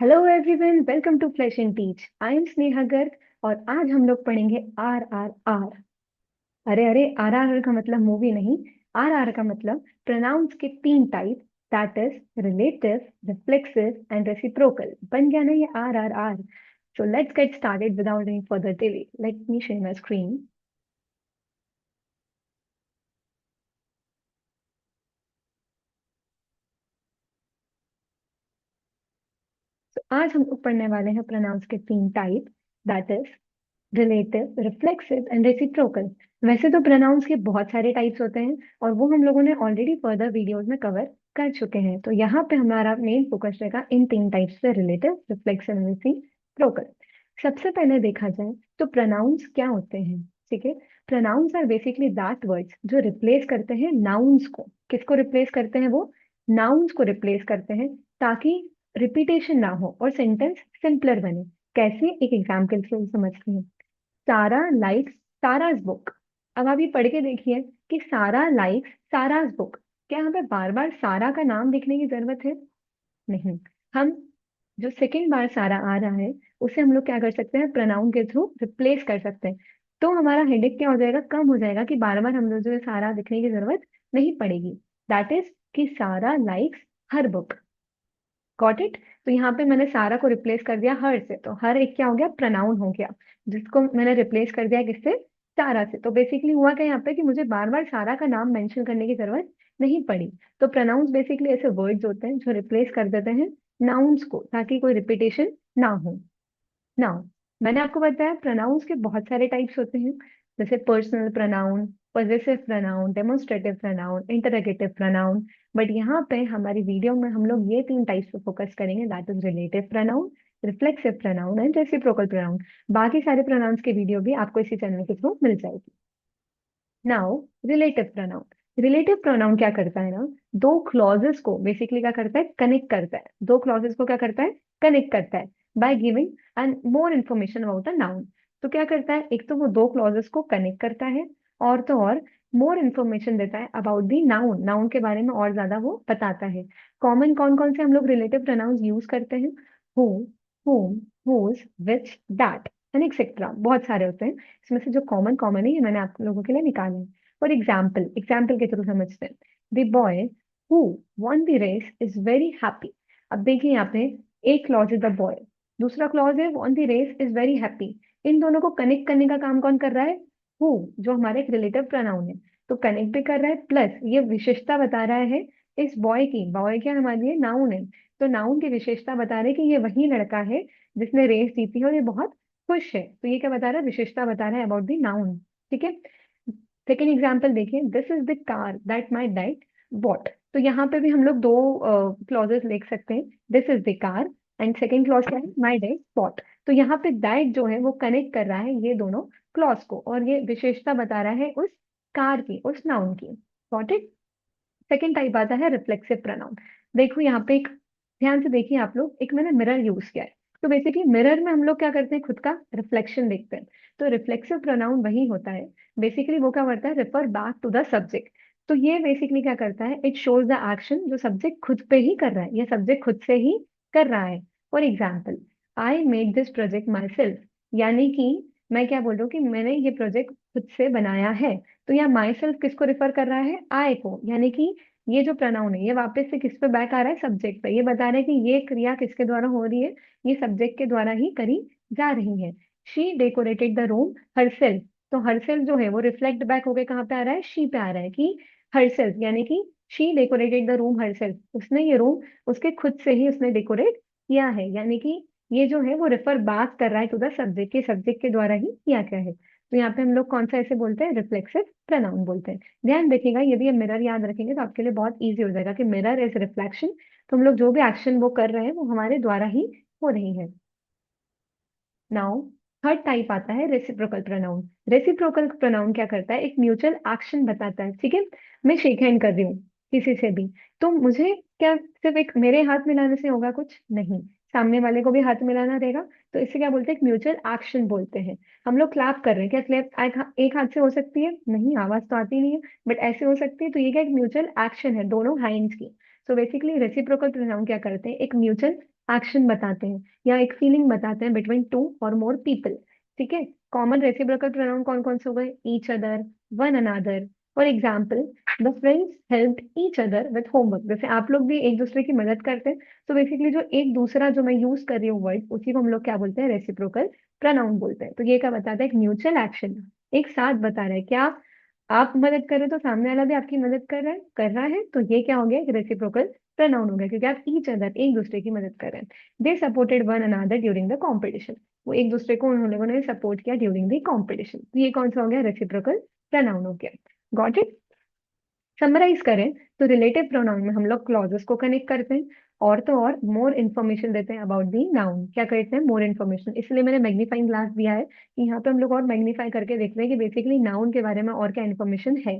Hello everyone, welcome to flash and teach. I am Sneha Garg और आज हम लोग पढ़ेंगे आर आर आर। अरे अरे, आर आर आर का मतलब मूवी नहीं। आर आर का मतलब प्रोनाउंस के तीन type, that is relative, reflexive and reciprocal. बन गया ना ये R R R. So let's get started without any further delay. Let me share my screen. तो आज हम लोग पढ़ने वाले हैं प्रोनाउंस के तीन type, that is relative, reflexive and reciprocal. वैसे तो प्रोनाउंस के बहुत सारे टाइप्स होते हैं और वो हम लोगों ने ऑलरेडी फर्दर वीडियोस में कवर कर चुके हैं। तो यहाँ पे हमारा मेन फोकस रहेगा इन तीन टाइप्स पे, रिलेटिव, रिफ्लेक्सिव एंड रेसिप्रोकल। सबसे पहले देखा जाए तो प्रोनाउंस क्या होते हैं। ठीक है, pronouns are basically that words जो रिप्लेस करते हैं नाउन्स को। किसको रिप्लेस करते हैं वो? नाउन्स को रिप्लेस करते हैं, ताकि रिपीटेशन ना हो और सेंटेंस सिंपलर बने। कैसे? एक एग्जाम्पल से समझते हैं। सारा लाइक्स साराज बुक। अब आप ये पढ़ के देखिए कि सारा लाइक्स साराज बुक। क्या यहाँ पे बार बार सारा का नाम लिखने की जरूरत है? नहीं। हम जो सेकंड बार सारा आ रहा है उसे हम लोग क्या कर सकते हैं, प्रोनाउन के थ्रू रिप्लेस कर सकते हैं। तो हमारा हेडेक क्या हो जाएगा, कम हो जाएगा कि बार बार हम लोग जो है सारा लिखने की जरूरत नहीं पड़ेगी। दैट इज कि सारा likes her book. Got it? तो यहाँ पे मैंने सारा को रिप्लेस कर दिया हर से, तो हर एक क्या हो गया, प्रोनाउन हो गया, जिसको मैंने रिप्लेस कर दिया किससे? सारा से। तो बेसिकली हुआ क्या यहाँ पे कि मुझे बार बार सारा का नाम मेंशन करने की जरूरत नहीं पड़ी। तो प्रोनाउंस बेसिकली ऐसे वर्ड्स होते हैं जो रिप्लेस कर देते हैं नाउन्स को, ताकि कोई रिपीटेशन ना हो। नाउ, मैंने आपको बताया प्रोनाउंस के बहुत सारे टाइप्स होते हैं, जैसे personal pronoun, possessive pronoun, demonstrative pronoun, interrogative pronoun. But यहाँ पे हमारी वीडियो में हम लोग ये तीन टाइप्स पे फोकस करेंगे, that is relative pronoun, reflexive pronoun and reciprocal pronoun. बाकी सारे प्रोनाउंस की वीडियो भी आपको इसी चैनल के थ्रू मिल जाएगी। Now, relative pronoun. Relative pronoun क्या करता है ना, दो क्लॉजेस को बेसिकली क्या करता है, कनेक्ट करता है। दो क्लॉजेस को क्या करता है, कनेक्ट करता है by giving and more information about a noun. तो क्या करता है, एक तो वो दो क्लॉजेस को कनेक्ट करता है, और तो और मोर इन्फॉर्मेशन देता है अबाउट दी नाउन। नाउन के बारे में और ज्यादा वो बताता है। कॉमन कौन कौन से हम लोग रिलेटिव प्रोनाउंस यूज करते हैं? Who, whom, whose, which, that and etcetera. बहुत सारे होते हैं, इसमें से जो कॉमन कॉमन है ये मैंने आप लोगों के लिए निकाले हैं। फॉर एग्जाम्पल, एग्जाम्पल के थ्रू समझते हैं। The boy who won the race is very happy। अब देखिए यहाँ पे एक क्लॉज इज द बॉय, दूसरा क्लॉज है won the race is very happy। इन दोनों को कनेक्ट करने का काम कौन कर रहा है? हु, जो हमारे एक रिलेटिव प्रोनाउन है। तो कनेक्ट भी कर रहा है, प्लस ये विशेषता बता रहा है इस बॉय की। बॉय क्या हमारे लिए नाउन है, तो नाउन की विशेषता बता रहे हैं कि ये वही लड़का है जिसने रेस जीती है और ये बहुत खुश है। तो ये क्या बता रहा है, विशेषता बता रहा है अबाउट द नाउन। ठीक है। सेकेंड एग्जाम्पल देखिए, this is the car that my dad bought. तो यहाँ पे भी हम लोग दो क्लॉजेस लिख सकते हैं, this is the car and second clause क्या है, माई डैड बॉट। तो यहाँ पे दैट जो है वो कनेक्ट कर रहा है ये दोनों क्लॉज को, और ये विशेषता बता रहा है उस कार की, उस नाउन की। Got it? सेकेंड टाइप आता है रिफ्लेक्सिव प्रोनाउन। देखो यहाँ पे एक, ध्यान से देखिए आप लोग, एक मैंने मिरर यूज किया है। तो बेसिकली मिरर में हम लोग क्या करते हैं, खुद का रिफ्लेक्शन देखते हैं। तो रिफ्लेक्सिव प्रोनाउन वही होता है, बेसिकली वो क्या करता है, refer back to the subject. तो ये बेसिकली क्या करता है, इट शोज द एक्शन जो सब्जेक्ट खुद पे ही कर रहा है, ये सब्जेक्ट खुद से ही कर रहा है। For example, I made this project my self, यानी कि मैं क्या बोल रहा हूँ कि मैंने ये प्रोजेक्ट खुद से बनाया है। तो यहाँ माई सेल्फ किसको रिफर कर रहा है, आई को, यानी कि ये जो प्रोनाउन है ये वापस से किस पे बैक आ रहा है, सब्जेक्ट पे। ये बता रहा है कि ये क्रिया किसके द्वारा हो रही है, ये सब्जेक्ट के द्वारा ही करी जा रही है। She decorated the room herself. तो हरसेल्फ जो है वो रिफ्लेक्ट बैक होके कहाँ पे आ रहा है, शी पे आ रहा है कि हरसेल्फ, यानी कि she decorated the room herself. उसने ये रूम उसके खुद से ही उसने डेकोरेट किया है, यानी कि ये जो है वो रेफर बैक कर रहा है टू द सब्जेक्ट, के सब्जेक्ट के द्वारा ही किया गया है। तो यहाँ पे हम लोग कौन सा ऐसे बोलते हैं, रिफ्लेक्सिव प्रोनाउन बोलते हैं। ध्यान रखिएगा, यदि ये मिरर याद रखेंगे तो आपके लिए बहुत इजी हो जाएगा कि मिरर इज रिफ्लेक्शन। तो हम लोग जो भी एक्शन वो कर रहे हैं वो हमारे द्वारा ही हो रही है। नाउ, थर्ड टाइप आता है रेसिप्रोकल प्रोनाउन। रेसिप्रोकल प्रोनाउन क्या करता है, एक म्यूचुअल एक्शन बताता है। ठीक है, मैं शेक हैंड कर रही हूँ किसी से भी, तो मुझे क्या सिर्फ एक मेरे हाथ मिलाने से होगा कुछ नहीं, सामने वाले को भी हाथ मिलाना रहेगा। तो इसे क्या बोलते हैं, एक म्यूचुअल एक्शन बोलते हैं। हम लोग क्लैप कर रहे हैं, क्या क्लैप एक हाथ से हो सकती है? नहीं, आवाज तो आती नहीं है, बट ऐसे हो सकती है। तो ये क्या, एक म्यूचुअल एक्शन है दोनों हैंड्स की। सो बेसिकली रेसिप्रोकल प्रोनाउन क्या करते हैं, एक म्यूचुअल एक्शन बताते हैं या एक फीलिंग बताते हैं बिटवीन टू और मोर पीपल। ठीक है। कॉमन रेसिप्रोकल प्रोनाउन कौन कौन से हो गए, each other, one another. For example, the friends helped each other with homework, जैसे आप लोग भी एक दूसरे की मदद करते हैं। तो बेसिकली जो एक दूसरा जो मैं यूज कर रही हूँ वर्ड, उसी को हम लोग क्या बोलते हैं, रेसिप्रोकल प्रोनाउन बोलते हैं। तो ये क्या बताता है, एक म्यूचुअल एक्शन, एक साथ बता रहा है क्या आप मदद कर रहे हो तो सामने वाला भी आपकी मदद कर रहा है, तो ये क्या हो गया, एक रेसिप्रोकल प्रोनाउन हो गया, क्योंकि आप ईच अदर, एक दूसरे की मदद कर रहे हैं। They supported one another during the competition, वो एक दूसरे को उन लोगों ने सपोर्ट किया ड्यूरिंग द कॉम्पिटिशन। तो ये कौन सा हो गया, रेसिप्रोकल प्रोनाउन हो गया। Got it. समराइज करें तो रिलेटिव प्रोनाउन में हम लोग क्लॉजेस को कनेक्ट करते हैं, और तो और मोर इन्फॉर्मेशन देते हैं अबाउट दी नाउन। क्या करते हैं, मोर इन्फॉर्मेशन। इसलिए मैंने मैग्नीफाइंग ग्लास दिया है कि यहाँ पे हम लोग और मैग्नीफाई करके देखते हैं कि बेसिकली नाउन के बारे में और क्या इन्फॉर्मेशन है।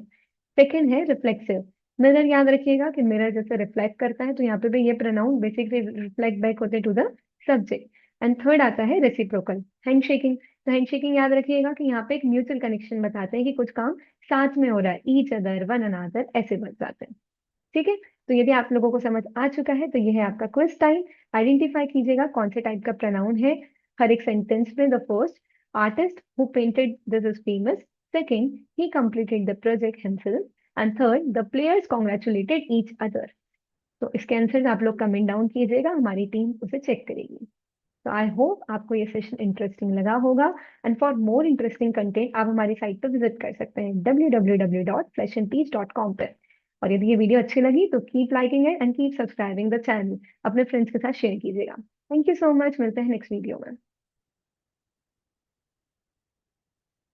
सेकेंड है रिफ्लेक्सिव। मिरर याद रखिएगा कि मिरर जैसे रिफ्लेक्ट करता है, तो यहाँ पे भी ये प्रोनाउन बेसिकली रिफ्लेक्ट बैक होते to the subject. And third आता है रेसिप्रोकल, हैंडशेकिंग। तो हैंडशेकिंग याद रखिएगा कि यहाँ पे एक म्यूचुअल कनेक्शन बताते हैं कि कुछ काम साथ में हो रहा है, ईच अदर, वन अनदर, ऐसे बन जाते हैं। ठीक है। तो यदि आप लोगों को समझ आ चुका है तो ये है आपका क्विज टाइम। आइडेंटिफाई कीजिएगा कौन से टाइप का प्रोनाउन है हर एक सेंटेंस में। The first, artist who painted this is famous. Second, he completed the project himself. And third, the players congratulated each other. तो इसके आंसर्स आप लोग कमेंट डाउन कीजिएगा, हमारी टीम उसे चेक करेगी। तो आई होप आपको ये सेशन इंटरेस्टिंग लगा होगा। And for more interesting content आप हमारी साइट पर विजिट कर सकते हैं www.flashandpeace.com पर। और यदि ये वीडियो अच्छी लगी तो कीप लाइकिंग है and keep subscribing the channel, अपने फ्रेंड्स के साथ शेयर कीजिएगा। थैंक यू सो मच, मिलते हैं नेक्स्ट वीडियो में।